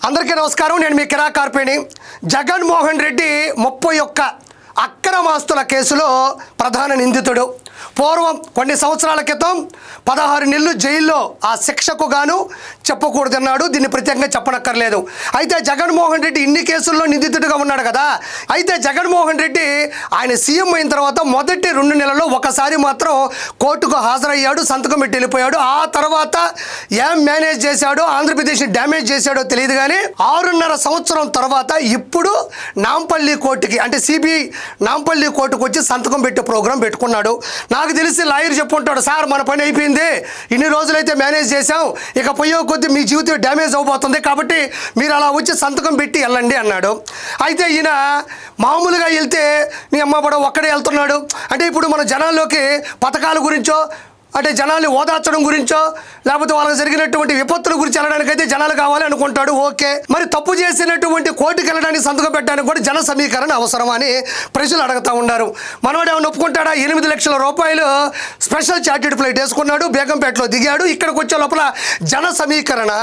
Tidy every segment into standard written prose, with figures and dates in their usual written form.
అందరికీ నమస్కారం. నేను మీ కిరా కార్పేణి. జగన్మోహన్ రెడ్డి 31 అక్రమాస్తుల కేసులో ప్రధాన నిందితుడు. పూర్వం కొన్ని సంవత్సరాల క్రితం 16 నెలలు జైల్లో ఆ శిక్షకు గాను చెప్పకూడదన్నాడు. దీన్ని ప్రత్యేకంగా చెప్పనక్కర్లేదు. అయితే జగన్మోహన్ రెడ్డి ఇన్ని కేసుల్లో నిందితుడిగా ఉన్నాడు కదా. అయితే జగన్మోహన్ రెడ్డి ఆయన సీఎం అయిన తర్వాత మొదటి 2 నెలల్లో ఒకసారి మాత్రం కోర్టుకు హాజరయ్యాడు, సంతకం పెట్టి వెళ్ళిపోయాడు. ఆ తర్వాత ఏం మేనేజ్ చేశాడో, ఆంధ్రప్రదేశ్ని డ్యామేజ్ చేశాడో తెలియదు కానీ 6.5 సంవత్సరం తర్వాత ఇప్పుడు నాంపల్లి కోర్టుకి అంటే సిబిఐ నాంపల్లి కోర్టుకు వచ్చి సంతకం పెట్టే ప్రోగ్రాం పెట్టుకున్నాడు. నాకు తెలిసి లాయర్ చెప్పుకుంటాడు, సార్ మన పని అయిపోయింది, ఇన్ని రోజులైతే మేనేజ్ చేశాం, ఇక పోయే కొద్ది మీ జీవితం డ్యామేజ్ అవబోతుంది, కాబట్టి మీరు అలా వచ్చి సంతకం పెట్టి వెళ్ళండి అన్నాడు. అయితే ఈయన మామూలుగా వెళ్తే నీ అమ్మ పడ ఒక్కడే వెళ్తున్నాడు. అంటే ఇప్పుడు మన జనాల్లోకి పథకాల గురించో అంటే జనాల్ని ఓదార్చడం గురించో లేకపోతే వాళ్ళకి జరిగినటువంటి విపత్తుల గురించి వెళ్ళడానికైతే జనాలు కావాలి అనుకుంటాడు. ఓకే, మరి తప్పు చేసినటువంటి కోర్టుకి వెళ్ళడానికి సంతకం పెట్టడానికి కూడా జన సమీకరణ అవసరం అని ప్రజలు అడుగుతూ ఉన్నారు. మనోడు ఏమైనా ఒప్పుకుంటాడా? 8 లక్షల రూపాయలు స్పెషల్ చార్టెడ్ ఫ్లైట్ వేసుకున్నాడు, బేగంపేటలో దిగాడు. ఇక్కడికి వచ్చే లోపల జన సమీకరణ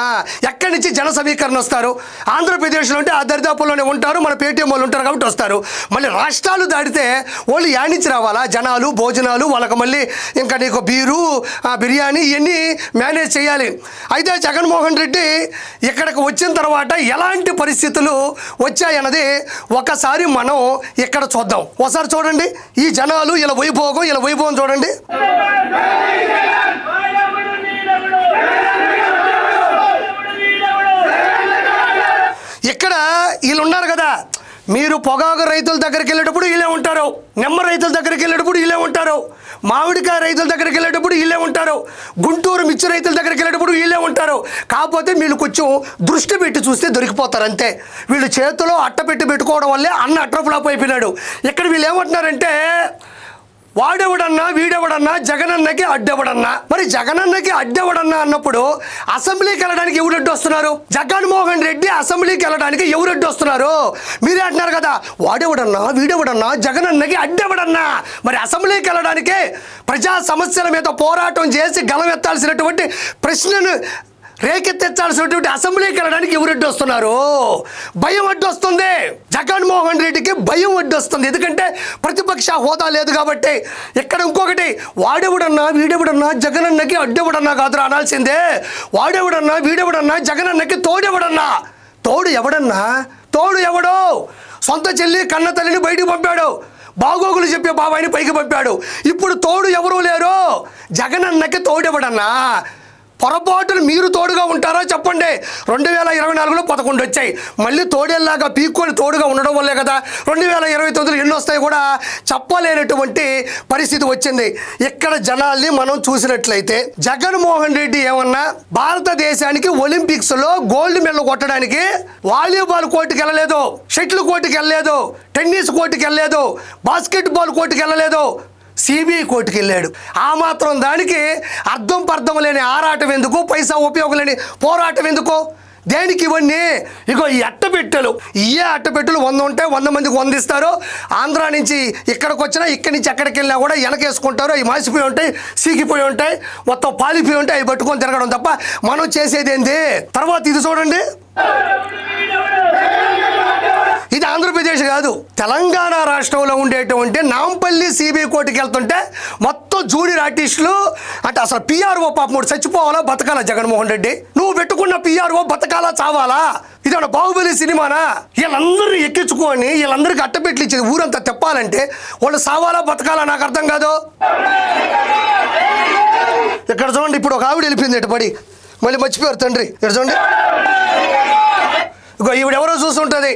ఎక్కడి నుంచి జన సమీకరణ వస్తారు? ఆంధ్రప్రదేశ్లో ఉంటే ఆ దరిదాపుల్లోనే ఉంటారు, మన పేటీఎం వాళ్ళు ఉంటారు కాబట్టి వస్తారు. మళ్ళీ రాష్ట్రాలు దాటితే వాళ్ళు యానించి రావాలా? జనాలు, భోజనాలు, వాళ్ళకి మళ్ళీ ఇంకా నీకు బీరు, బిర్యానీ ఇవన్నీ మేనేజ్ చేయాలి. అయితే జగన్మోహన్ రెడ్డి ఇక్కడికి వచ్చిన తర్వాత ఎలాంటి పరిస్థితులు వచ్చాయన్నది ఒకసారి మనం ఇక్కడ చూద్దాం. ఒకసారి చూడండి ఈ జనాలు, ఇలా వైభోగం చూడండి. ఇక్కడ వీళ్ళు ఉన్నారు కదా, మీరు పొగాకు రైతుల దగ్గరికి వెళ్ళేటప్పుడు వీళ్ళే ఉంటారు, నిమ్మ రైతుల దగ్గరికి వెళ్ళేటప్పుడు వీళ్ళే ఉంటారు, మామిడికాయ రైతుల దగ్గరికి వెళ్ళేటప్పుడు వీళ్ళే ఉంటారు, గుంటూరు మిర్చి రైతుల దగ్గరికి వెళ్ళేటప్పుడు వీళ్ళే ఉంటారు. కాకపోతే వీళ్ళు కొంచెం దృష్టి పెట్టి చూస్తే దొరికిపోతారు అంతే. వీళ్ళు చేతిలో అట్ట పెట్టుకోవడం వల్లే అన్న అట్రఫ్లాప్ అయిపోయినాడు. ఇక్కడ వీళ్ళు ఏమంటున్నారంటే వాడెవడన్నా వీడెవడన్నా జగనన్నకి అడ్డెవడన్నా. మరి జగనన్నకి అడ్డెవడన్నా అన్నప్పుడు అసెంబ్లీకి వెళ్ళడానికి ఎవరు అడ్డు వస్తున్నారు? జగన్మోహన్ రెడ్డి అసెంబ్లీకి వెళ్ళడానికి ఎవరు అడ్డు వస్తున్నారు? మీరే అంటున్నారు కదా వాడెవడన్నా వీడెవడన్నా జగనన్నకి అడ్డెవడన్నా. మరి అసెంబ్లీకి వెళ్ళడానికి ప్రజా సమస్యల మీద పోరాటం చేసి గలమెత్తాల్సినటువంటి ప్రశ్నను రేకెత్తించాల్సినటువంటి అసెంబ్లీకి వెళ్ళడానికి ఎవరు అడ్డు వస్తున్నారు? భయం అడ్డు వస్తుంది. జగన్మోహన్ రెడ్డికి భయం అడ్డు వస్తుంది. ఎందుకంటే ప్రతిపక్ష హోదా లేదు కాబట్టి. ఇక్కడ ఇంకొకటి, వాడెవడన్నా వీడెవడన్నా జగనన్నకి అడ్డెవడన్నా కాదురా అనాల్సిందే. వాడెవడన్నా వీడెవడన్నా జగనన్నకి తోడెవడన్నా. తోడు ఎవడన్నా? తోడు ఎవడో? సొంత చెల్లి కన్న తల్లిని బయటికి పంపాడు, బాగోగులు చెప్పే బాబాయిని పైకి పంపాడు. ఇప్పుడు తోడు ఎవరూ లేరు. జగనన్నకి తోడెవడన్నా? పొరపాటును మీరు తోడుగా ఉంటారా చెప్పండి. 2024లో 11 వచ్చాయి. మళ్ళీ తోడేలాగా పీక్కొని తోడుగా ఉండడం వల్లే కదా 2029లో ఎన్ని వస్తాయి కూడా చెప్పలేనటువంటి పరిస్థితి వచ్చింది. ఇక్కడ జనాల్ని మనం చూసినట్లయితే జగన్మోహన్ రెడ్డి ఏమన్నా భారతదేశానికి ఒలింపిక్స్లో గోల్డ్ మెడల్ కొట్టడానికి వాలీబాల్ కోర్టుకి వెళ్ళలేదు, షటిల్ కోర్టుకి వెళ్ళలేదు, టెన్నిస్ కోర్టుకి వెళ్ళలేదు, బాస్కెట్బాల్ కోర్టుకి వెళ్ళలేదు, సిబిఐ కోర్టుకి వెళ్ళాడు. ఆ మాత్రం దానికి అర్థం పర్థం లేని ఆరాటం ఎందుకు? పైసా ఉపయోగం లేని పోరాటం ఎందుకు? దేనికి ఇవన్నీ? ఇగో ఈ అట్టపెట్టెలు, ఇయే అట్టపెట్టెలు 100 ఉంటాయి, 100 మందికి 100 ఇస్తారు. ఆంధ్ర నుంచి ఇక్కడికి వచ్చినా, ఇక్కడి నుంచి ఎక్కడికి వెళ్ళినా కూడా వెనకేసుకుంటారు. అవి మాసిపోయి ఉంటాయి, సీకిపోయి ఉంటాయి, మొత్తం పాలిపోయి ఉంటాయి. అవి పట్టుకొని తిరగడం తప్ప మనం చేసేది ఏంది? తర్వాత ఇది చూడండి, ఇది ఆంధ్రప్రదేశ్ కాదు, తెలంగాణ రాష్ట్రంలో ఉండేటువంటి నాంపల్లి సిబిఐ కోర్టుకి వెళ్తుంటే మొత్తం జూనియర్ ఆర్టిస్టులు అంటే అసలు పిఆర్ఓ పాపం చచ్చిపోవాలా బతకాలా? జగన్మోహన్ రెడ్డి నువ్వు పెట్టుకున్న పిఆర్ఓ బతకాలా చావాలా? ఇదేమన్నా బాహుబలి సినిమానా? వీళ్ళందరినీ ఎక్కించుకొని వీళ్ళందరికీ అట్టపెట్లు ఇచ్చేది ఊరంతా తెప్పాలంటే వాళ్ళు సావాలా బతకాలా? నాకు అర్థం కాదు. ఇక్కడ చూడండి, ఇప్పుడు ఒక ఆవిడ వెళ్ళిపోయింది ఇటు పడి, మళ్ళీ మర్చిపోయారు తండ్రి. ఇక్కడ చూడండి, ఇగో ఈవిడెవరో చూస్తుంటుంది.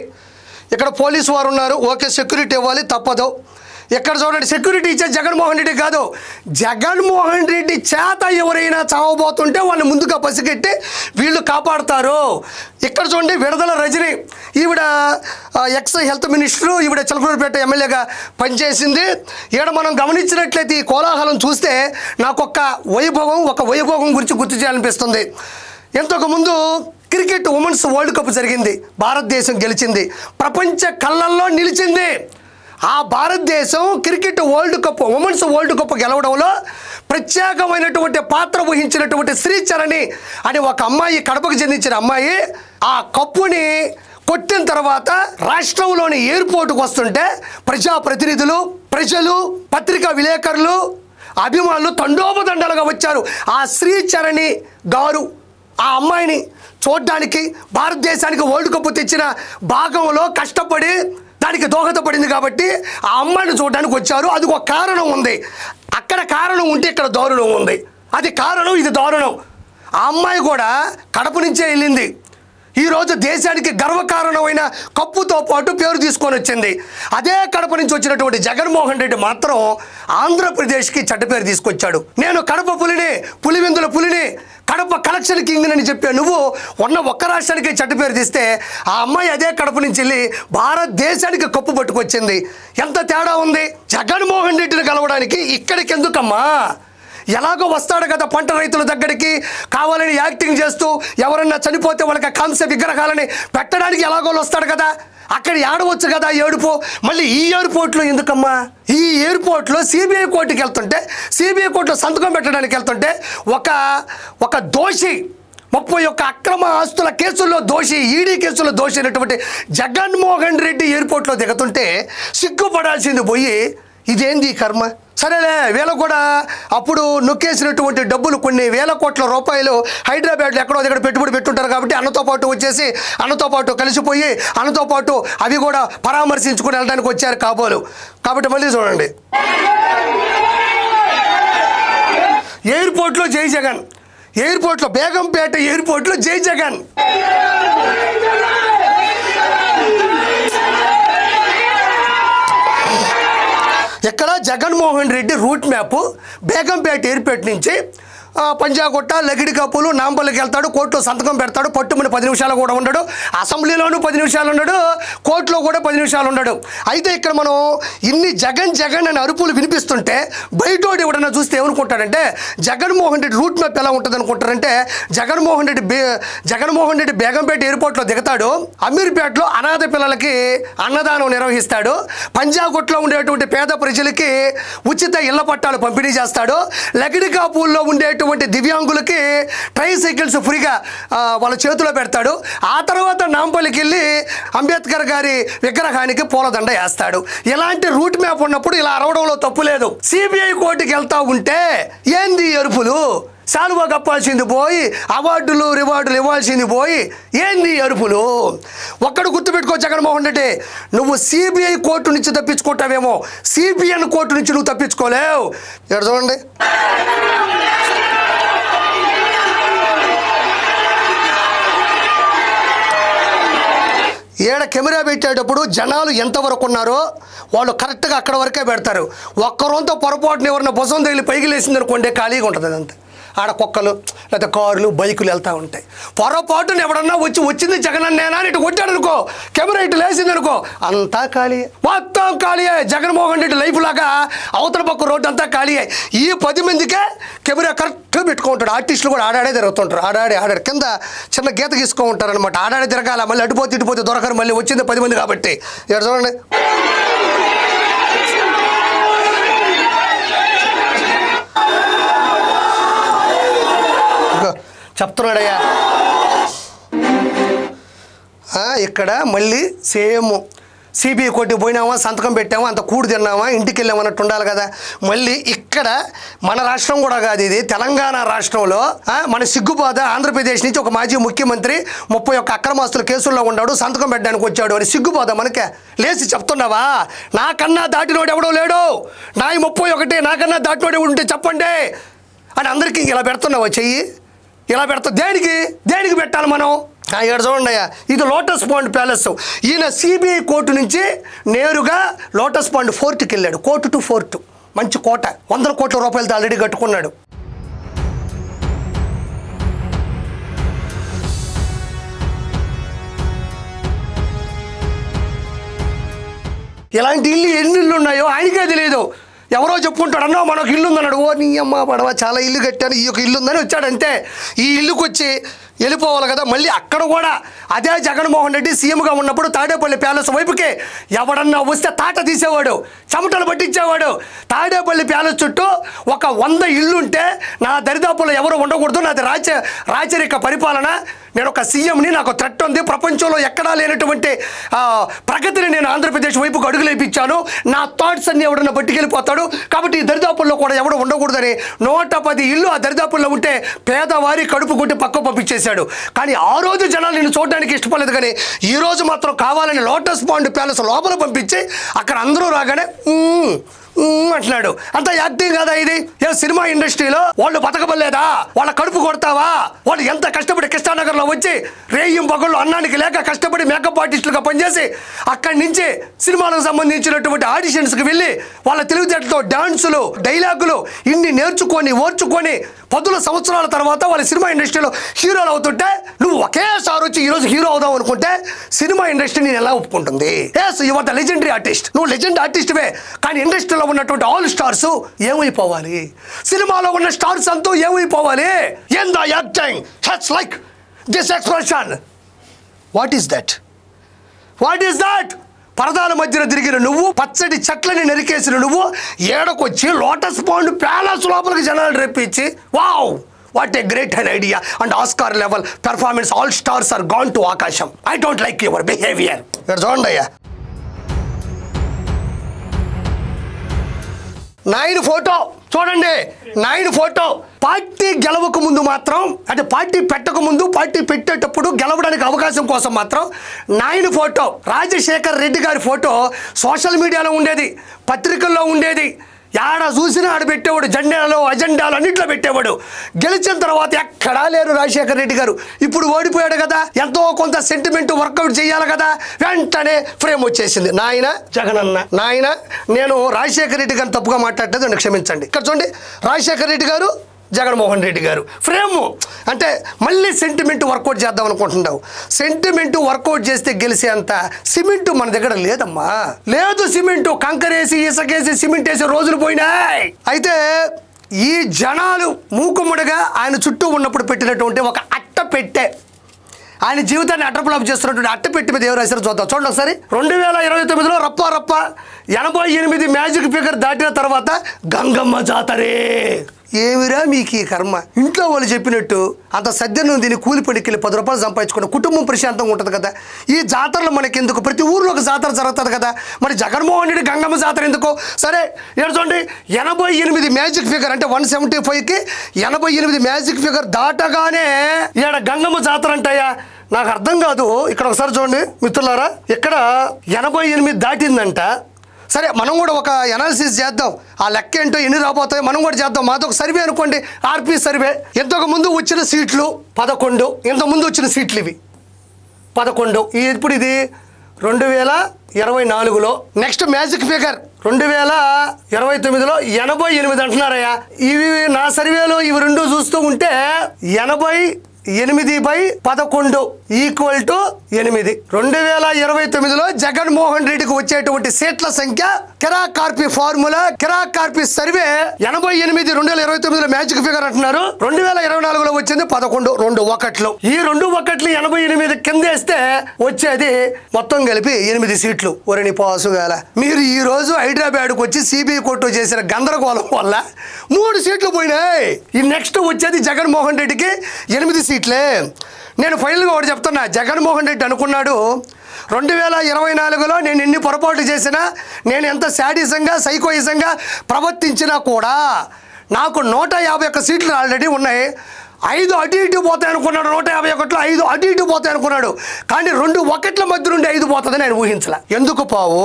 ఇక్కడ పోలీసు వారు ఉన్నారు, ఓకే సెక్యూరిటీ ఇవ్వాలి తప్పదు. ఎక్కడ చూడండి, సెక్యూరిటీ ఇచ్చే జగన్మోహన్ రెడ్డి కాదు, జగన్మోహన్ రెడ్డి చేత ఎవరైనా చావబోతుంటే వాళ్ళని ముందుగా పసిగట్టి వీళ్ళు కాపాడుతారు. ఇక్కడ చూడండి, విడుదల రజని, ఈవిడ ఎక్స్ హెల్త్ మినిస్టరు, ఈవిడ చిలకలూరుపేట ఎమ్మెల్యేగా పనిచేసింది. ఈడ మనం గమనించినట్లయితే ఈ కోలాహలం చూస్తే నాకు ఒక వైభోగం గురించి గుర్తు చేయాలనిపిస్తుంది. ఇంతకుముందు క్రికెట్ ఉమెన్స్ వరల్డ్ కప్ జరిగింది, భారతదేశం గెలిచింది, ప్రపంచ కళ్ళల్లో నిలిచింది. ఆ భారతదేశం cricket world cup women's world cup గెలవడంలో ప్రత్యేకమైనటువంటి పాత్ర వహించినటువంటి శ్రీచరణి అని ఒక అమ్మాయి, కడపకు చెందించిన అమ్మాయి, ఆ కప్పుని కొట్టిన తర్వాత రాష్ట్రంలోని ఎయిర్పోర్టుకు వస్తుంటే ప్రజాప్రతినిధులు, ప్రజలు, పత్రికా విలేకరులు, అభిమానులు తండోపతండాలుగా వచ్చారు. ఆ శ్రీచరణి గారు ఆ అమ్మాయిని చూడడానికి, భారతదేశానికి వరల్డ్ కప్ తెచ్చిన భాగంలో కష్టపడి దానికి దోహదపడింది కాబట్టి ఆ అమ్మాయిని చూడడానికి వచ్చారు. అది ఒక కారణం ఉంది. అక్కడ కారణం ఉంటే ఇక్కడ దారుణం ఉంది. అది కారణం, ఇది దారుణం. ఆ అమ్మాయి కూడా కడప నుంచే వెళ్ళింది. ఈరోజు దేశానికి గర్వకారణమైన కప్పుతో పాటు పేరు తీసుకొని వచ్చింది. అదే కడప నుంచి వచ్చినటువంటి జగన్మోహన్ రెడ్డి మాత్రం ఆంధ్రప్రదేశ్కి చెడ్డ పేరు తీసుకొచ్చాడు. నేను కడప పులిని, పులివెందుల పులిని, కడప కలెక్షన్ కింగ్ అని చెప్పా. నువ్వు ఉన్న ఒక్క రాష్ట్రానికి చెడ్డ పేరు తీస్తే ఆ అమ్మాయి అదే కడప నుంచి వెళ్ళి భారతదేశానికి కప్పు పట్టుకొచ్చింది. ఎంత తేడా ఉంది. జగన్మోహన్ రెడ్డిని కలవడానికి ఇక్కడికి ఎందుకమ్మా? ఎలాగో వస్తాడు కదా పంట రైతుల దగ్గరికి, కావాలని యాక్టింగ్ చేస్తూ ఎవరన్నా చనిపోతే వాళ్ళకి కాంస్య విగ్రహాలని పెట్టడానికి ఎలాగో వస్తాడు కదా, అక్కడ ఏడవచ్చు కదా ఏడుపు. మళ్ళీ ఈ ఎయిర్పోర్ట్లో ఎందుకమ్మా? ఈ ఎయిర్పోర్ట్లో సిబిఐ కోర్టుకి వెళ్తుంటే, సిబిఐ కోర్టులో సంతకం పెట్టడానికి వెళ్తుంటే ఒక దోషి, 31 అక్రమ ఆస్తుల కేసుల్లో దోషి, ఈడీ కేసుల్లో దోషి అయినటువంటి జగన్మోహన్ రెడ్డి ఎయిర్పోర్ట్లో దిగుతుంటే సిగ్గుపడాల్సింది పోయి ఇదేంది కర్మ? సరేలే, వీళ్ళకు కూడా అప్పుడు నొక్కేసినటువంటి డబ్బులు కొన్ని వేల కోట్ల రూపాయలు హైదరాబాద్లో ఎక్కడో దగ్గర పెట్టుబడి పెట్టుంటారు కాబట్టి అన్నతో పాటు వచ్చేసి, అన్నతో పాటు కలిసిపోయి, అన్నతో పాటు అవి కూడా పరామర్శించుకుని వెళ్ళడానికి వచ్చారు కాబోలు. కాబట్టి మళ్ళీ చూడండి, ఎయిర్పోర్ట్లో జై జగన్, ఎయిర్పోర్ట్లో బేగంపేట ఎయిర్పోర్ట్లో జై జగన్. ఇక్కడ Jaganmohan Reddy route map Begumpet airport నుంచి పంజాగుట్ట, లగిడికప్పులు, నాంపల్లికి వెళ్తాడు, కోర్టులో సంతకం పెడతాడు, పట్టుమని 10 నిమిషాలు కూడా ఉండడు, అసెంబ్లీలోనూ 10 నిమిషాలు ఉండడు, కోర్టులో కూడా 10 నిమిషాలు ఉండడు. అయితే ఇక్కడ మనం ఇన్ని జగన్ జగన్ అని అరుపులు వినిపిస్తుంటే బయటోడు ఎవడన్నా చూస్తే ఏమనుకుంటాడంటే జగన్మోహన్ రెడ్డి రూట్ మ్యాప్ ఎలా ఉంటుంది అనుకుంటారంటే, జగన్మోహన్ రెడ్డి బేగంపేట ఎయిర్పోర్ట్లో దిగుతాడు, అమీర్పేటలో అనాథ పిల్లలకి అన్నదానం నిర్వహిస్తాడు, పంజాగుట్లో ఉండేటువంటి పేద ప్రజలకి ఉచిత ఇళ్ల పట్టాలు పంపిణీ చేస్తాడు, లగిడికాపూల్లో ఉండేటువంటి దివ్యాంగులకి ట్రైసైకిల్స్ ఫ్రీగా వాళ్ళ చేతిలో పెడతాడు. ఆ తర్వాత నాంపల్లికి వెళ్ళి అంబేద్కర్ గారి విగ్రహానికి పూలదండ వేస్తాడు. ఇలాంటి రూట్ మ్యాప్ ఉన్నప్పుడు ఇలా అరవడంలో తప్పు లేదు. సిబిఐ కోర్టుకి వెళ్తా ఉంటే ఏంది అరుపులు? సాల్వా కప్పాల్సింది పోయి, అవార్డులు రివార్డులు ఇవ్వాల్సింది పోయి ఏంది అరుపులు? ఒక్కడు గుర్తుపెట్టుకో జగన్మోహన్ రెడ్డి, నువ్వు సిబిఐ కోర్టు నుంచి తప్పించుకుంటావేమో, సిబిఎన్ కోర్టు నుంచి నువ్వు తప్పించుకోలేవు. ఇక్కడ చూడండి, ఏడ కెమెరా పెట్టేటప్పుడు జనాలు ఎంతవరకు ఉన్నారో వాళ్ళు కరెక్ట్గా అక్కడ వరకే పెడతారు. ఒక్కరంతా పొరపాటున ఎవరన్నా బొసం తగిలి పైకి లేసింది అనుకోండి, ఖాళీగా ఉంటుంది అదంతా. ఆడ కుక్కలు లేదా కార్లు, బైకులు వెళ్తూ ఉంటాయి. పొరపాటున ఎవడన్నా వచ్చింది జగన్ అన్నేనా అని ఇటు కొట్టాడు అనుకో, కెమెరా ఇటు లేసింది అనుకో, అంతా ఖాళీయే, మొత్తం ఖాళీయే. జగన్మోహన్ రెడ్డి లైఫ్ లాగా అవతల పక్క రోడ్డు అంతా ఖాళీయే. ఈ 10 మందికే కెమెరా కరెక్ట్గా పెట్టుకుంటాడు. ఆర్టిస్టులు కూడా ఆడాడే తిరుగుతుంటారు, ఆడాడు కింద చిన్న గీత గీసుకో ఉంటారు అనమాట. ఆడాడే తిరగాల, మళ్ళీ అటుపోతే ఇటుపోతే దొరకరు, మళ్ళీ వచ్చింది 10 మంది కాబట్టి. ఇక్కడ చూడండి, చెప్తున్నాడయ్యా. ఇక్కడ మళ్ళీ సేమ్ సిబిఐ కోర్టుకి పోయినామా, సంతకం పెట్టామా, అంత కూడు తిన్నామా, ఇంటికి వెళ్ళామన్నట్టు ఉండాలి కదా. మళ్ళీ ఇక్కడ మన రాష్ట్రం కూడా కాదు, ఇది తెలంగాణ రాష్ట్రంలో మన సిగ్గుబాధ. ఆంధ్రప్రదేశ్ నుంచి ఒక మాజీ ముఖ్యమంత్రి 31 అక్రమాస్తుల కేసుల్లో ఉన్నాడు, సంతకం పెట్టడానికి వచ్చాడు అని సిగ్గుబాధ మనకే. లేచి చెప్తున్నావా, నాకన్నా దాటినోడు ఎవడో లేడు, నా 31 నాకన్నా దాటినోడు ఎవడు ఉంటే చెప్పండి అని అందరికీ ఇలా పెడుతున్నావా చెయ్యి? ఇలా పెడతా దేనికి పెట్టాలి మనం? ఇక్కడ చూడండి అయ్యా, ఇది లోటస్ పాండ్ ప్యాలెస్. ఈయన సిబిఐ కోర్టు నుంచి నేరుగా లోటస్ పాండ్ ఫోర్ట్కి వెళ్ళాడు. కోర్టు టు ఫోర్ట్, మంచి కోట, 100 కోట్ల రూపాయలతో ఆల్రెడీ కట్టుకున్నాడు. ఇలాంటి ఎన్ని ఇళ్ళు ఉన్నాయో ఆయనకే తెలియదు. ఎవరో చెప్పుకుంటాడు, అన్నా మనకు ఇల్లు ఉందన్నాడు. ఓ నీ అమ్మ పడవ, చాలా ఇల్లు కట్టాను, ఈ యొక్క ఇల్లు ఉందని వచ్చాడంతే. ఈ ఇల్లుకి వచ్చి వెళ్ళిపోవాలి కదా. మళ్ళీ అక్కడ కూడా అదే జగన్మోహన్ రెడ్డి సీఎంగా ఉన్నప్పుడు తాడేపల్లి ప్యాలెస్ వైపుకే ఎవడన్నా వస్తే తాట తీసేవాడు, చెమటలు పట్టించేవాడు. తాడేపల్లి ప్యాలెస్ చుట్టూ ఒక 100 ఇళ్ళు ఉంటే నా దరిదాపుల్లో ఎవరు ఉండకూడదు, నాది రాచరిక పరిపాలన, నేను ఒక సీఎంని, నాకు థ్రెట్ ఉంది, ప్రపంచంలో ఎక్కడా లేనటువంటి ప్రగతిని నేను ఆంధ్రప్రదేశ్ వైపుకు అడుగులేపించాను, నా థాట్స్ అన్ని ఎవడన్నా పట్టుకెళ్ళిపోతాడు, కాబట్టి ఈ దరిదాపుల్లో కూడా ఎవడు ఉండకూడదని 110 ఇళ్ళు ఆ దరిదాపుల్లో ఉంటే పేదవారి కడుపు కొట్టి పక్క పంపించేశాడు. కానీ ఆ రోజు జనాలు నేను చూడడానికి ఇష్టపడలేదు. కానీ ఈ రోజు మాత్రం కావాలని లోటస్ పాండ్ ప్యాలెస్ లోపల పంపించి అక్కడ అందరూ రాగానే అంటున్నాడు. అంత యాక్టింగ్ కదా ఇది? ఏ సినిమా ఇండస్ట్రీలో వాళ్ళు బతకబలేదా? వాళ్ళ కడుపు కొడతావా? వాళ్ళు ఎంత కష్టపడి కృష్ణానగర్లో వచ్చి రేయం పగళ్ళు అన్నానికి లేక కష్టపడి మేకప్ ఆర్టిస్టులుగా పనిచేసి అక్కడి నుంచి సినిమాలకు సంబంధించినటువంటి ఆడిషన్స్కి వెళ్ళి వాళ్ళ తెలివితేటలతో డాన్సులు, డైలాగులు ఇన్ని నేర్చుకొని ఓర్చుకొని 10 సంవత్సరాల తర్వాత వాళ్ళ సినిమా ఇండస్ట్రీలో హీరోలు అవుతుంటే నువ్వు ఒకేసారి వచ్చి ఈరోజు హీరో అవుదాం అనుకుంటే సినిమా ఇండస్ట్రీ నేను ఎలా ఒప్పుకుంటుంది? Yes, you are the legendary artist, నువ్వు లెజెండ్ ఆర్టిస్ట్వే. కానీ ఇండస్ట్రీలో ఉన్నటువంటి ఆల్ స్టార్స్ ఏమైపోవాలి? సినిమాలో ఉన్న స్టార్స్ అంతా ఏమైపోవాలి? In the acting huts like this expression. What is that? What is that? పరదాల మధ్యన తిరిగిన నువ్వు, పచ్చడి చెట్లని నరికేసిన నువ్వు, ఏడకొచ్చి లోటస్ పాండ్ ప్యాలెస్ లోపలికి జనాలు రేపించి wow what a great an idea and Oscar level performance, all stars are gone to ఆకాశం. I don't like your behaviour. చూడండి అయ్యా, 9 ఫోటో చూడండి, 9 ఫోటో. పార్టీ గెలవక ముందు మాత్రం, అంటే పార్టీ పెట్టక ముందు, పార్టీ పెట్టేటప్పుడు గెలవడానికి అవకాశం కోసం మాత్రం 9 ఫోటో. రాజశేఖర్ రెడ్డి గారి ఫోటో సోషల్ మీడియాలో ఉండేది, పత్రికల్లో ఉండేది, ఆడ చూసినా ఆడ పెట్టేవాడు, జెండాలు అజెండాలు అన్నింటిలో పెట్టేవాడు. గెలిచిన తర్వాత ఎక్కడా లేరు రాజశేఖర్ రెడ్డి గారు. ఇప్పుడు ఓడిపోయాడు కదా, ఎంతో కొంత సెంటిమెంట్ వర్కౌట్ చేయాలి కదా, వెంటనే ఫ్రేమ్ వచ్చేసింది. నాయన జగనన్న, నాయన నేను రాజశేఖర్ రెడ్డి గారిని తప్పుగా మాట్లాడలేదు, నన్ను క్షమించండి. ఇక్కడ చూడండి, రాజశేఖర్ రెడ్డి గారు, జగన్మోహన్ రెడ్డి గారు ఫ్రేమ్. అంటే మళ్ళీ సెంటిమెంట్ వర్కౌట్ చేద్దాం అనుకుంటున్నావు. సెంటిమెంట్ వర్కౌట్ చేస్తే గెలిచేంత సిమెంట్ మన దగ్గర లేదమ్మా, లేదు. సిమెంట్ కంకరేసి ఇసకేసి సిమెంట్ వేసి రోజులు పోయినాయి. అయితే ఈ జనాలు మూకుముడిగా ఆయన చుట్టూ ఉన్నప్పుడు పెట్టినటువంటి ఒక అట్ట పెట్టే, ఆయన జీవితాన్ని అట్టపులాపు చేస్తున్నటువంటి అట్టపెట్టి మీద ఎవరు రాశారో చూద్దాం. చూడండి ఒకసారి. 2029లో రప్ప 88 మ్యాజిక్ ఫిగర్ దాటిన తర్వాత గంగమ్మ జాతరే. ఏమిరా మీకు ఈ కర్మ? ఇంట్లో వాళ్ళు చెప్పినట్టు అంత సద్యను దీన్ని కూలి పడికెళ్ళి 10 రూపాయలు సంపాదించుకుని కుటుంబం ప్రశాంతంగా ఉంటుంది కదా. ఈ జాతరలు మనకెందుకు? ప్రతి ఊర్లో ఒక జాతర జరుగుతుంది కదా, మరి జగన్మోహన్ రెడ్డి గంగమ్మ జాతర ఎందుకు? సరే చూడండి, 88 మ్యాజిక్ ఫిగర్ అంటే 175కి 88 మ్యాజిక్ ఫిగర్ దాటగానే ఈడ గంగమ్మ జాతర అంటాయా? నాకు అర్థం కాదు. ఇక్కడ ఒకసారి చూడండి మిత్రులారా, ఇక్కడ 88 దాటిందంట. సరే మనం కూడా ఒక అనాలిసిస్ చేద్దాం, ఆ లెక్క ఏంటో ఎన్ని రాబోతాయో మనం కూడా చేద్దాం. మాతో ఒక సర్వే అనుకోండి, ఆర్పీ సర్వే. ఇంతకు ముందు వచ్చిన సీట్లు 11, ఇంతకుముందు వచ్చిన సీట్లు ఇవి 11. ఇప్పుడు ఇది 2024లో. నెక్స్ట్ మ్యాజిక్ ఫిగర్ 2029లో 88 అంటున్నారయ్యా. ఇవి నా సర్వేలో ఇవి రెండు చూస్తూ ఉంటే 88/11 ఈక్వల్ టు 8. 2029లో జగన్మోహన్ రెడ్డికి వచ్చేటువంటి సీట్ల సంఖ్య కిరాక్ కార్పీ ఫార్ములా, కిరాక్ కార్పీ సర్వే 88 2029లో మ్యాజిక్ ఫిగర్ అంటున్నారు. 2024లో వచ్చింది 11, 2 ఒకట్లు. ఈ 2 ఒకట్లు 88 కింద వేస్తే వచ్చేది మొత్తం కలిపి 8 సీట్లు. ఒరిని పాసుగాల మీరు ఈ రోజు హైదరాబాద్కు వచ్చి సిబిఐ కోర్టు చేసిన గందరగోళం వల్ల 3 సీట్లు పోయినాయి. ఈ నెక్స్ట్ వచ్చేది జగన్మోహన్ రెడ్డికి 8 సీట్లే. నేను ఫైనల్గా ఒకటి చెప్తున్నా, జగన్మోహన్ రెడ్డి అనుకున్నాడు 2024లో నేను ఎన్ని పొరపాటు చేసినా, నేను ఎంత శాడిజంగా సైకోయిజంగా ప్రవర్తించినా కూడా నాకు 151 సీట్లు ఆల్రెడీ ఉన్నాయి. 5 అటు ఇటు పోతాయి అనుకున్నాడు. 151లో 5 అటు ఇటు పోతాయి అనుకున్నాడు. కానీ 2 ఒకట్ల మధ్య నుండి 5 పోతుందని ఆయన ఊహించలే. ఎందుకు పావు?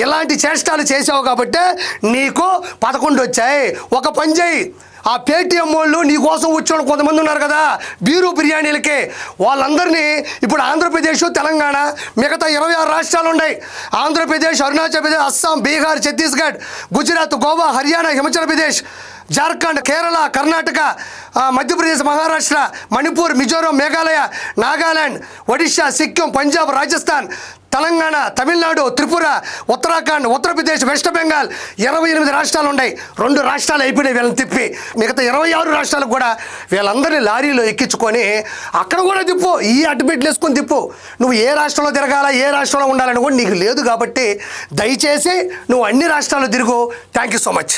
ఇలాంటి చేష్టాలు చేసావు కాబట్టి నీకు 11 వచ్చాయి. ఒక పని చేయి, ఆ పేటీఎం వాళ్ళు నీ కోసం వచ్చిన కొంతమంది ఉన్నారు కదా బీరు బిర్యానీలకి, వాళ్ళందరినీ ఇప్పుడు ఆంధ్రప్రదేశ్, తెలంగాణ, మిగతా 26 రాష్ట్రాలు ఉన్నాయి. ఆంధ్రప్రదేశ్, అరుణాచల్ ప్రదేశ్, అస్సాం, బీహార్, ఛత్తీస్గఢ్, గుజరాత్, గోవా, హర్యానా, హిమాచల్ ప్రదేశ్, జార్ఖండ్, కేరళ, కర్ణాటక, మధ్యప్రదేశ్, మహారాష్ట్ర, మణిపూర్, మిజోరం, మేఘాలయ, నాగాలాండ్, ఒడిషా, సిక్కిం, పంజాబ్, రాజస్థాన్, తెలంగాణ, తమిళనాడు, త్రిపుర, ఉత్తరాఖండ్, ఉత్తరప్రదేశ్, వెస్ట్ బెంగాల్ 28 రాష్ట్రాలు ఉన్నాయి. 2 రాష్ట్రాలు అయిపోయినాయి వీళ్ళని తిప్పి. మిగతా 26 రాష్ట్రాలకు కూడా వీళ్ళందరినీ లారీలో ఎక్కించుకొని అక్కడ కూడా తిప్పు, ఈ అడ్డుపెట్లు వేసుకొని తిప్పు. నువ్వు ఏ రాష్ట్రంలో తిరగాల, ఏ రాష్ట్రంలో ఉండాలని కూడా నీకు లేదు. కాబట్టి దయచేసి నువ్వు అన్ని రాష్ట్రాలు తిరుగు. Thank you so much.